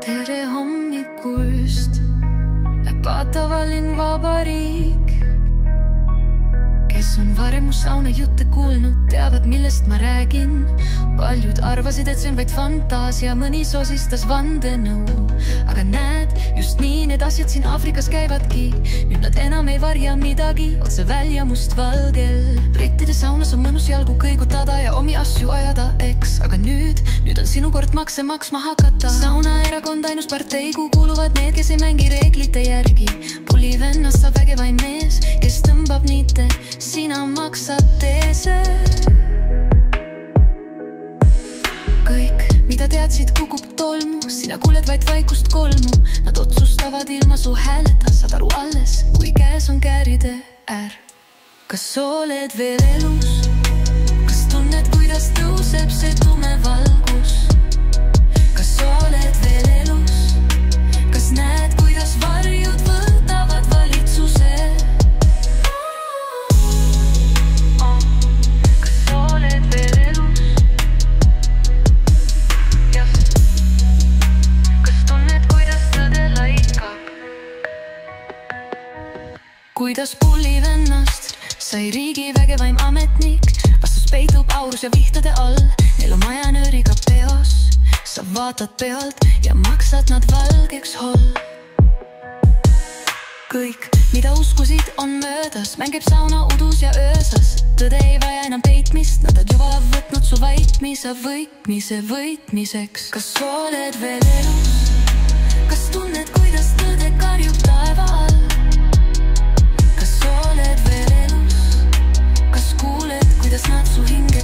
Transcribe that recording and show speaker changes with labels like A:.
A: tere hommikust, ebatavaline vabariik. Kes on varem mu sauna jutte kuulnud, teavad, millest ma räägin. Paljud arvasid, et see on vaid fantaasia, mõni sosistas vandenõu. Aga näed, just nii need asjad siin Aafrikas käivadki. Nüüd nad enam ei varja midagi, otse välja mustvalgel. Brittide saunas on mõnus jalgu kõigutada ja omi asju ajada, eks. Aga nüüd on sinu kord makse maksma hakata. Saunaerakond ainus partei, kuhu kuuluvad need, kes ei mängi reeglite järgi. Pulivennast saab vägevaim mees, kes tõmbab niite, sina maksad teese. Kõik, mida teadsid, kukub tolmu, sina kuuled vaid vaikust kolmu. Nad otsustavad ilma su hääleta, saad aru alles, kui käes on kääride äär. Kas oled veel elus? Kas tunned, kuidas tõuseb see tume valgus? Kas oled veel elus? Kas näed, kuidas varjud võtavad valitsuse? Kas oled veel elus? Jah. Kas tunned, kuidas tõde laikab? Kuidas pullivennast sai riigi vägevaim ametnik? Vastus peitub aurus ja vihtade all. Neil on majanööriga peos. Sa vaatad pealt ja maksad nad valgeks holl. Kõik, mida uskusid, on möödas. Mängib sauna udus ja öösas. Tõde ei vaja enam peitmist. Nad on juba võtnud su vaikmise võitmiseks. Kas oled veel elus? Kas tunned, kuidas tõde karjub taeva all? Kas oled veel elus? Kas kuuled, kuidas nad su hinge